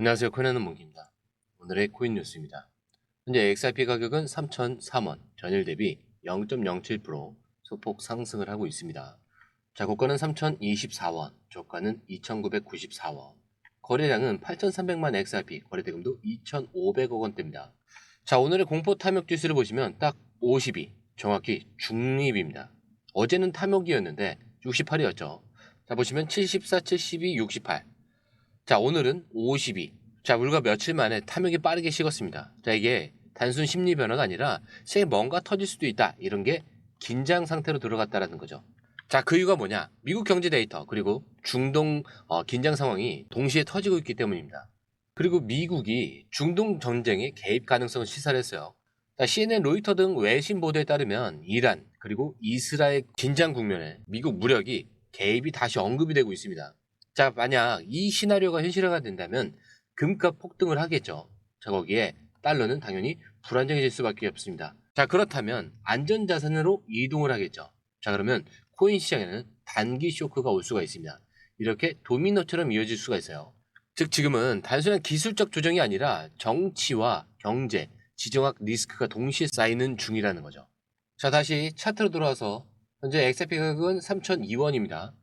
안녕하세요. 코인하는 몽키입니다. 오늘의 코인 뉴스입니다. 현재 XRP 가격은 3,003원, 전일 대비 0.07% 소폭 상승을 하고 있습니다. 자, 고가는 3,024원, 저가는 2,994원, 거래량은 8,300만 XRP, 거래대금도 2,500억 원대입니다. 자, 오늘의 공포 탐욕 지수를 보시면 딱 52, 정확히 중립입니다. 어제는 탐욕이었는데 68이었죠. 자, 보시면 74, 72, 68. 자, 오늘은 52. 자, 불과 며칠 만에 탐욕이 빠르게 식었습니다. 자, 이게 단순 심리 변화가 아니라 세에 뭔가 터질 수도 있다. 이런 게 긴장 상태로 들어갔다라는 거죠. 자, 그 이유가 뭐냐? 미국 경제 데이터 그리고 중동 긴장 상황이 동시에 터지고 있기 때문입니다. 그리고 미국이 중동 전쟁에 개입 가능성을 시사를 했어요. 자, CNN, 로이터 등 외신 보도에 따르면 이란 그리고 이스라엘 긴장 국면에 미국 무력이 개입이 다시 언급이 되고 있습니다. 자, 만약 이 시나리오가 현실화가 된다면 금값 폭등을 하겠죠. 자, 거기에 달러는 당연히 불안정해질 수밖에 없습니다. 자, 그렇다면 안전자산으로 이동을 하겠죠. 자, 그러면 코인 시장에는 단기 쇼크가 올 수가 있습니다. 이렇게 도미노처럼 이어질 수가 있어요. 즉, 지금은 단순한 기술적 조정이 아니라 정치와 경제, 지정학 리스크가 동시에 쌓이는 중이라는 거죠. 자, 다시 차트로 돌아와서 현재 XRP 가격은 3,002원입니다.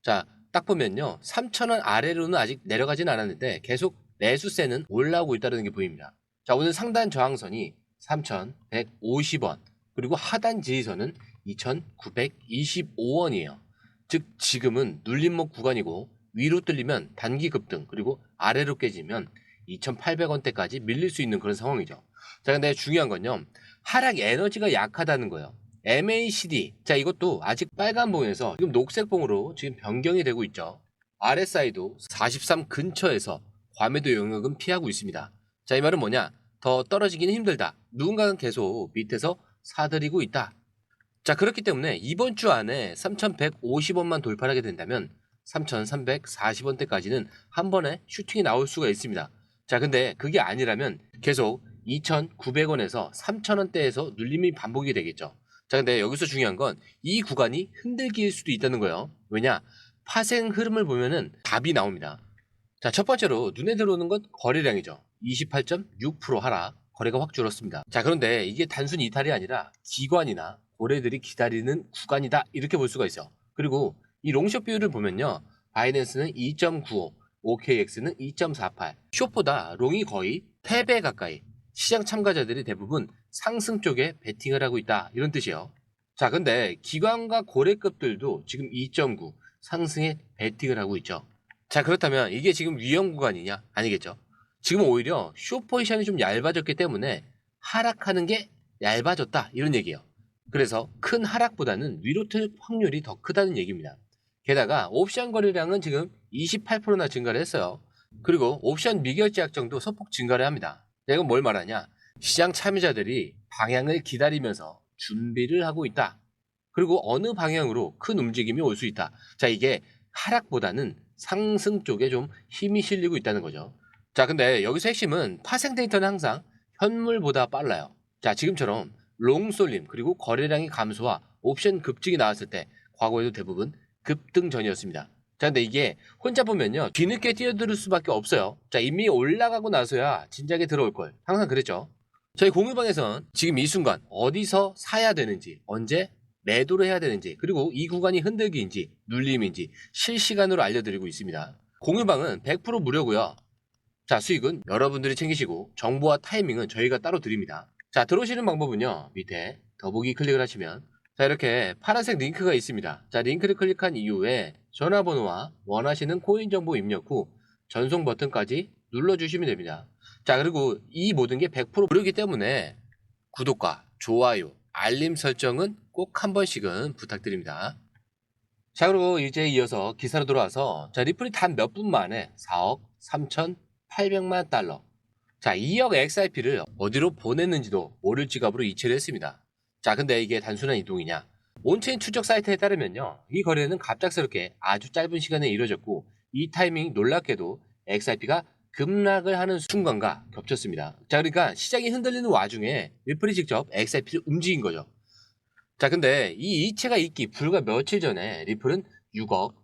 자, 딱 보면요, 3,000원 아래로는 아직 내려가진 않았는데 계속 매수세는 올라오고 있다는 게 보입니다. 자, 오늘 상단 저항선이 3,150원, 그리고 하단 지지선은 2,925원이에요. 즉, 지금은 눌림목 구간이고 위로 뚫리면 단기 급등, 그리고 아래로 깨지면 2,800원대까지 밀릴 수 있는 그런 상황이죠. 자, 근데 중요한 건요, 하락 에너지가 약하다는 거예요. MACD. 자, 이것도 아직 빨간 봉에서 지금 녹색 봉으로 지금 변경이 되고 있죠. RSI도 43 근처에서 과매도 영역은 피하고 있습니다. 자, 이 말은 뭐냐? 더 떨어지기는 힘들다. 누군가는 계속 밑에서 사들이고 있다. 자, 그렇기 때문에 이번 주 안에 3,150원만 돌파하게 된다면 3,340원대까지는 한 번에 슈팅이 나올 수가 있습니다. 자, 근데 그게 아니라면 계속 2,900원에서 3,000원대에서 눌림이 반복이 되겠죠. 자, 근데 여기서 중요한 건 이 구간이 흔들릴 수도 있다는 거예요. 왜냐? 파생 흐름을 보면은 답이 나옵니다. 자, 첫 번째로 눈에 들어오는 건 거래량이죠. 28.6% 하락, 거래가 확 줄었습니다. 자, 그런데 이게 단순 이탈이 아니라 기관이나 고래들이 기다리는 구간이다, 이렇게 볼 수가 있어요. 그리고 이 롱숏 비율을 보면요, 바이낸스는 2.95, OKX는 2.48, 숏보다 롱이 거의 3배 가까이, 시장 참가자들이 대부분 상승 쪽에 베팅을 하고 있다, 이런 뜻이에요. 자, 근데 기관과 고래급들도 지금 2.9 상승에 베팅을 하고 있죠. 자, 그렇다면 이게 지금 위험 구간이냐? 아니겠죠. 지금 오히려 숏 포지션이 좀 얇아졌기 때문에 하락하는 게 얇아졌다, 이런 얘기예요. 그래서 큰 하락보다는 위로 틀 확률이 더 크다는 얘기입니다. 게다가 옵션 거래량은 지금 28%나 증가를 했어요. 그리고 옵션 미결제 약정도 소폭 증가를 합니다. 이건 뭘 말하냐? 시장 참여자들이 방향을 기다리면서 준비를 하고 있다. 그리고 어느 방향으로 큰 움직임이 올 수 있다. 자, 이게 하락보다는 상승 쪽에 좀 힘이 실리고 있다는 거죠. 자, 근데 여기서 핵심은 파생 데이터는 항상 현물보다 빨라요. 자, 지금처럼 롱쏠림 그리고 거래량이 감소와 옵션 급증이 나왔을 때 과거에도 대부분 급등 전이었습니다. 자, 근데 이게 혼자 보면요, 뒤늦게 뛰어들 수밖에 없어요. 자, 이미 올라가고 나서야 진작에 들어올 걸. 항상 그랬죠. 저희 공유방에선 지금 이 순간 어디서 사야 되는지, 언제 매도를 해야 되는지, 그리고 이 구간이 흔들기인지 눌림인지 실시간으로 알려드리고 있습니다. 공유방은 100% 무료고요. 자, 수익은 여러분들이 챙기시고 정보와 타이밍은 저희가 따로 드립니다. 자, 들어오시는 방법은요, 밑에 더보기 클릭을 하시면 자, 이렇게 파란색 링크가 있습니다. 자, 링크를 클릭한 이후에 전화번호와 원하시는 코인 정보 입력 후 전송 버튼까지 눌러주시면 됩니다. 자, 그리고 이 모든 게 100% 무료이기 때문에 구독과 좋아요, 알림 설정은 꼭 한 번씩은 부탁드립니다. 자, 그리고 이제 이어서 기사로 돌아와서 자, 리플이 단 몇 분 만에 4억 3,800만 달러, 자, 2억 XRP를 어디로 보냈는지도 모를 지갑으로 이체를 했습니다. 자, 근데 이게 단순한 이동이냐? 온체인 추적 사이트에 따르면요, 이 거래는 갑작스럽게 아주 짧은 시간에 이뤄졌고 이 타이밍 놀랍게도 XRP가 급락을 하는 순간과 겹쳤습니다. 자, 그러니까 시장이 흔들리는 와중에 리플이 직접 XRP를 움직인 거죠. 자, 근데 이 이체가 있기 불과 며칠 전에 리플은 6억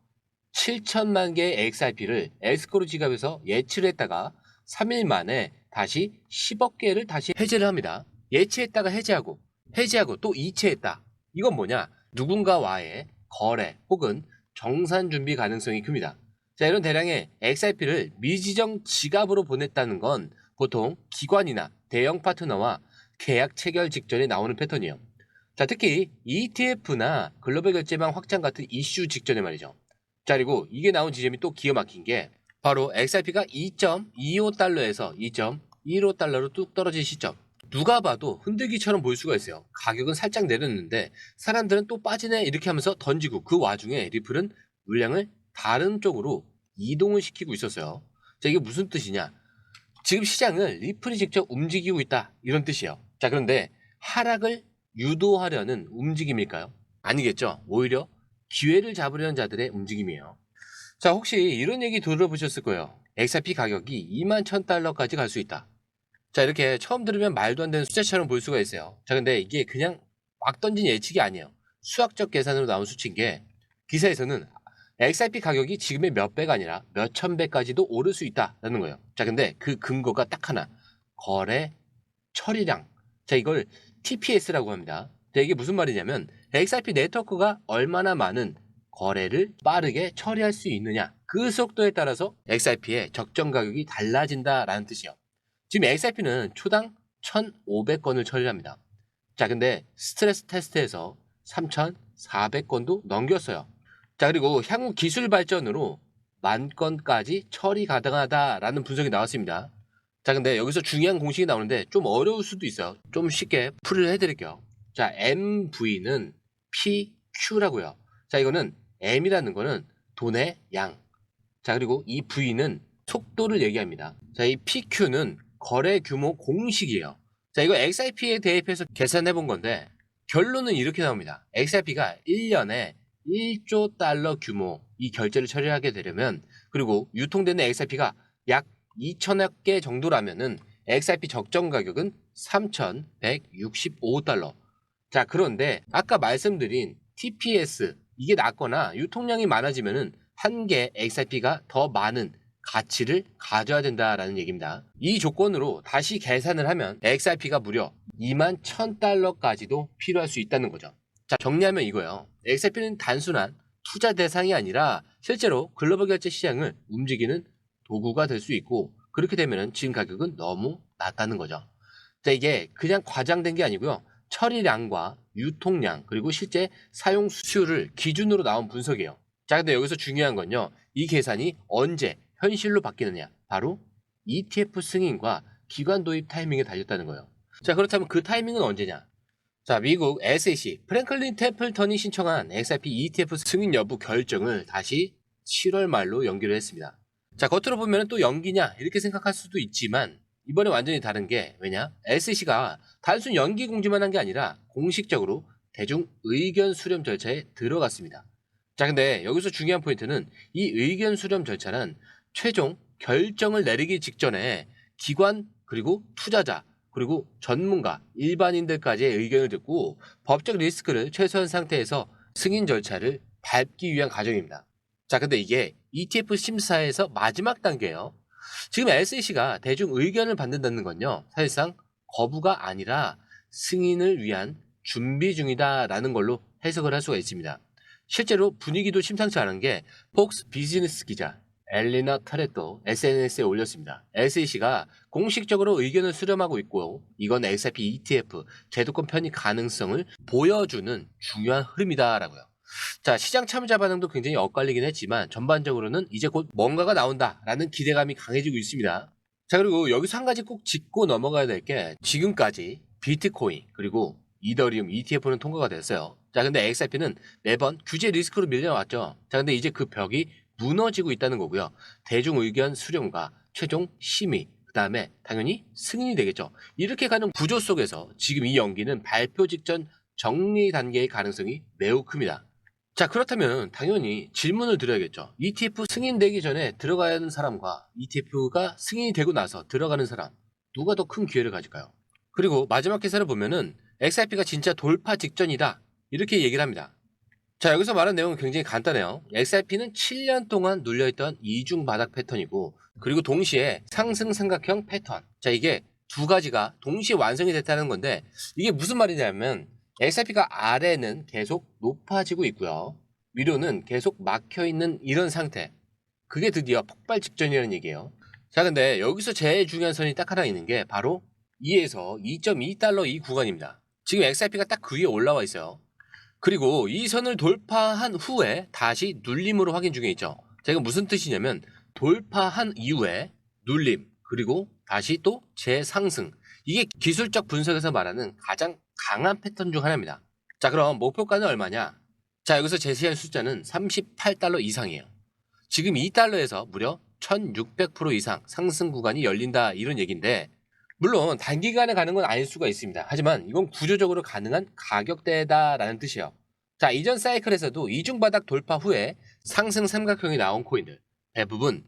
7천만 개의 XRP를 에스코르 지갑에서 예치를 했다가 3일 만에 다시 10억 개를 다시 해제를 합니다. 예치했다가 해제하고 또 이체했다. 이건 뭐냐? 누군가와의 거래 혹은 정산 준비 가능성이 큽니다. 자, 이런 대량의 XRP를 미지정 지갑으로 보냈다는 건 보통 기관이나 대형 파트너와 계약 체결 직전에 나오는 패턴이에요. 자, 특히 ETF나 글로벌 결제망 확장 같은 이슈 직전에 말이죠. 자, 그리고 이게 나온 지점이 또 기가 막힌 게 바로 XRP가 2.25달러에서 2.15달러로 뚝 떨어진 시점. 누가 봐도 흔들기처럼 보일 수가 있어요. 가격은 살짝 내렸는데 사람들은 또 빠지네 이렇게 하면서 던지고, 그 와중에 리플은 물량을 다른 쪽으로 이동을 시키고 있었어요. 자, 이게 무슨 뜻이냐? 지금 시장을 리플이 직접 움직이고 있다, 이런 뜻이에요. 자, 그런데 하락을 유도하려는 움직임일까요? 아니겠죠. 오히려 기회를 잡으려는 자들의 움직임이에요. 자, 혹시 이런 얘기 들어보셨을 거예요. XRP 가격이 21,000달러까지 갈 수 있다. 자, 이렇게 처음 들으면 말도 안 되는 숫자처럼 보일 수가 있어요. 자, 근데 이게 그냥 막 던진 예측이 아니에요. 수학적 계산으로 나온 수치인 게, 기사에서는 XRP 가격이 지금의 몇 배가 아니라 몇 천 배까지도 오를 수 있다라는 거예요. 자, 근데 그 근거가 딱 하나. 거래 처리량. 자, 이걸 TPS라고 합니다. 자, 이게 무슨 말이냐면 XRP 네트워크가 얼마나 많은 거래를 빠르게 처리할 수 있느냐, 그 속도에 따라서 XRP의 적정 가격이 달라진다라는 뜻이에요. 지금 XRP는 초당 1,500건을 처리합니다. 자, 근데 스트레스 테스트에서 3,400건도 넘겼어요. 자, 그리고 향후 기술 발전으로 10,000건까지 처리 가능하다라는 분석이 나왔습니다. 자, 근데 여기서 중요한 공식이 나오는데 좀 어려울 수도 있어요. 좀 쉽게 풀이를 해드릴게요. 자, MV는 PQ라고요. 자, 이거는 M이라는 거는 돈의 양. 자, 그리고 이 V는 속도를 얘기합니다. 자, 이 PQ는 거래 규모 공식이에요. 자, 이거 XRP에 대입해서 계산해 본 건데 결론은 이렇게 나옵니다. XRP가 1년에 1조 달러 규모 이 결제를 처리하게 되려면, 그리고 유통되는 XRP가 약 2천억 개 정도라면은 XRP 적정 가격은 3,165달러. 자, 그런데 아까 말씀드린 TPS 이게 낮거나 유통량이 많아지면은 한 개 XRP가 더 많은 가치를 가져야 된다라는 얘기입니다. 이 조건으로 다시 계산을 하면 XRP가 무려 21,000달러까지도 필요할 수 있다는 거죠. 자, 정리하면 이거예요. XRP는 단순한 투자 대상이 아니라 실제로 글로벌 결제 시장을 움직이는 도구가 될 수 있고, 그렇게 되면 지금 가격은 너무 낮다는 거죠. 자, 이게 그냥 과장된 게 아니고요. 처리량과 유통량 그리고 실제 사용 수율을 기준으로 나온 분석이에요. 자, 근데 여기서 중요한 건요. 이 계산이 언제 현실로 바뀌느냐. 바로 ETF 승인과 기관 도입 타이밍에 달렸다는 거예요. 자, 그렇다면 그 타이밍은 언제냐? 자, 미국 SEC 프랭클린 템플턴이 신청한 XRP ETF 승인 여부 결정을 다시 7월 말로 연기를 했습니다. 자, 겉으로 보면 또 연기냐 이렇게 생각할 수도 있지만 이번에 완전히 다른 게, 왜냐? SEC가 단순 연기 공지만 한 게 아니라 공식적으로 대중 의견 수렴 절차에 들어갔습니다. 자, 근데 여기서 중요한 포인트는 이 의견 수렴 절차는 최종 결정을 내리기 직전에 기관 그리고 투자자 그리고 전문가 일반인들까지의 의견을 듣고 법적 리스크를 최소한 상태에서 승인 절차를 밟기 위한 과정입니다. 자, 근데 이게 ETF 심사에서 마지막 단계예요. 지금 SEC가 대중 의견을 받는다는 건요, 사실상 거부가 아니라 승인을 위한 준비 중이다라는 걸로 해석을 할 수가 있습니다. 실제로 분위기도 심상치 않은 게 폭스 비즈니스 기자 엘리나 타레도 SNS에 올렸습니다. SEC가 공식적으로 의견을 수렴하고 있고 이건 XRP ETF 제도권 편입 가능성을 보여주는 중요한 흐름이다라고요. 자, 시장 참여자 반응도 굉장히 엇갈리긴 했지만 전반적으로는 이제 곧 뭔가가 나온다라는 기대감이 강해지고 있습니다. 자, 그리고 여기서 한 가지 꼭 짚고 넘어가야 될 게, 지금까지 비트코인 그리고 이더리움 ETF는 통과가 됐어요. 자, 근데 XRP는 매번 규제 리스크로 밀려왔죠. 자, 근데 이제 그 벽이 무너지고 있다는 거고요. 대중 의견 수렴과 최종 심의, 그 다음에 당연히 승인이 되겠죠. 이렇게 가는 구조 속에서 지금 이 연기는 발표 직전 정리 단계의 가능성이 매우 큽니다. 자, 그렇다면 당연히 질문을 드려야겠죠. ETF 승인되기 전에 들어가야 하는 사람과 ETF가 승인이 되고 나서 들어가는 사람, 누가 더 큰 기회를 가질까요? 그리고 마지막 기사를 보면은 XRP가 진짜 돌파 직전이다 이렇게 얘기를 합니다. 자, 여기서 말한 내용은 굉장히 간단해요. XRP는 7년 동안 눌려있던 이중 바닥 패턴이고, 그리고 동시에 상승 삼각형 패턴. 자, 이게 두 가지가 동시에 완성이 됐다는 건데, 이게 무슨 말이냐면 XRP가 아래는 계속 높아지고 있고요, 위로는 계속 막혀있는 이런 상태. 그게 드디어 폭발 직전이라는 얘기예요. 자, 근데 여기서 제일 중요한 선이 딱 하나 있는 게 바로 2에서 2.2달러 이 구간입니다. 지금 XRP가 딱 그 위에 올라와 있어요. 그리고 이 선을 돌파한 후에 다시 눌림으로 확인 중에 있죠. 자, 이거 무슨 뜻이냐면 돌파한 이후에 눌림, 그리고 다시 또 재상승. 이게 기술적 분석에서 말하는 가장 강한 패턴 중 하나입니다. 자, 그럼 목표가는 얼마냐? 자, 여기서 제시한 숫자는 38달러 이상이에요. 지금 2달러에서 무려 1600% 이상 상승 구간이 열린다, 이런 얘기인데, 물론 단기간에 가는 건 아닐 수가 있습니다. 하지만 이건 구조적으로 가능한 가격대다라는 뜻이에요. 자, 이전 사이클에서도 이중바닥 돌파 후에 상승 삼각형이 나온 코인들 대부분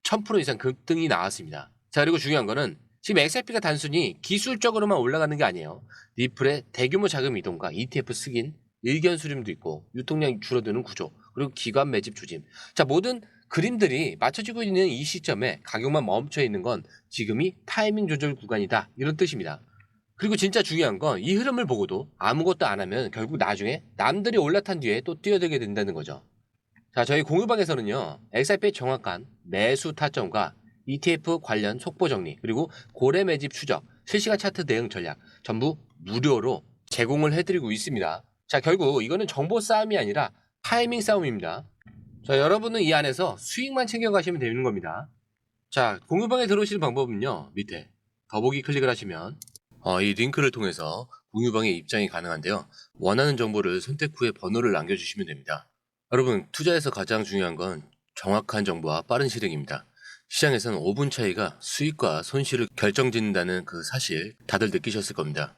1000% 이상 급등이 나왔습니다. 자, 그리고 중요한 거는 지금 XRP가 단순히 기술적으로만 올라가는 게 아니에요. 리플의 대규모 자금 이동과 ETF 승인, 일견 수렴도 있고, 유통량이 줄어드는 구조, 그리고 기관 매집 조짐. 자, 모든 그림들이 맞춰지고 있는 이 시점에 가격만 멈춰 있는 건 지금이 타이밍 조절 구간이다, 이런 뜻입니다. 그리고 진짜 중요한 건 이 흐름을 보고도 아무것도 안 하면 결국 나중에 남들이 올라탄 뒤에 또 뛰어들게 된다는 거죠. 자, 저희 공유방에서는요, XRP의 정확한 매수 타점과 ETF 관련 속보 정리, 그리고 고래 매집 추적, 실시간 차트 대응 전략 전부 무료로 제공을 해드리고 있습니다. 자, 결국 이거는 정보 싸움이 아니라 타이밍 싸움입니다. 자, 여러분은 이 안에서 수익만 챙겨가시면 되는 겁니다. 자, 공유방에 들어오시는 방법은요, 밑에 더보기 클릭을 하시면 이 링크를 통해서 공유방에 입장이 가능한데요. 원하는 정보를 선택 후에 번호를 남겨주시면 됩니다. 여러분, 투자에서 가장 중요한 건 정확한 정보와 빠른 실행입니다. 시장에서는 5분 차이가 수익과 손실을 결정짓는다는 그 사실 다들 느끼셨을 겁니다.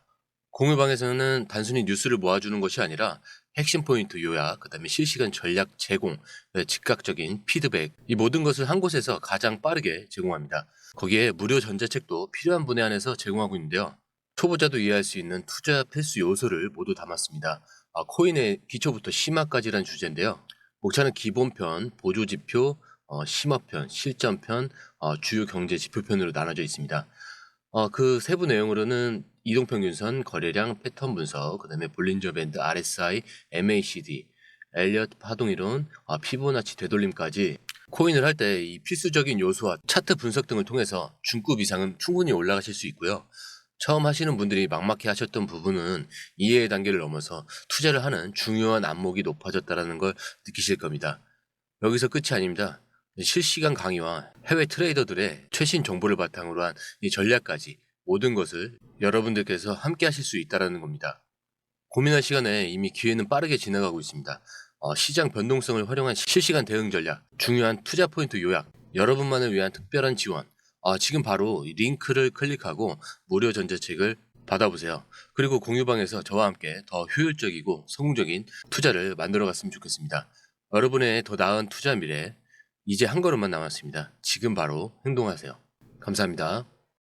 공유방에서는 단순히 뉴스를 모아주는 것이 아니라 핵심 포인트 요약, 그 다음에 실시간 전략 제공, 즉각적인 피드백, 이 모든 것을 한 곳에서 가장 빠르게 제공합니다. 거기에 무료 전자책도 필요한 분에 한해서 제공하고 있는데요. 초보자도 이해할 수 있는 투자 필수 요소를 모두 담았습니다. 코인의 기초부터 심화까지란 주제인데요. 목차는 기본편, 보조지표, 심화편, 실전편, 주요 경제 지표편으로 나눠져 있습니다. 그 세부 내용으로는 이동평균선, 거래량, 패턴 분석, 그 다음에 볼린저 밴드, RSI, MACD, 엘리엇 파동이론, 피보나치 되돌림까지 코인을 할 때 이 필수적인 요소와 차트 분석 등을 통해서 중급 이상은 충분히 올라가실 수 있고요. 처음 하시는 분들이 막막해 하셨던 부분은 이해의 단계를 넘어서 투자를 하는 중요한 안목이 높아졌다는 걸 느끼실 겁니다. 여기서 끝이 아닙니다. 실시간 강의와 해외 트레이더들의 최신 정보를 바탕으로 한 이 전략까지 모든 것을 여러분들께서 함께 하실 수 있다는 겁니다. 고민할 시간에 이미 기회는 빠르게 지나가고 있습니다. 시장 변동성을 활용한 실시간 대응 전략, 중요한 투자 포인트 요약, 여러분만을 위한 특별한 지원, 지금 바로 이 링크를 클릭하고 무료 전자책을 받아보세요. 그리고 공유방에서 저와 함께 더 효율적이고 성공적인 투자를 만들어 갔으면 좋겠습니다. 여러분의 더 나은 투자 미래, 이제 한 걸음만 남았습니다. 지금 바로 행동하세요. 감사합니다.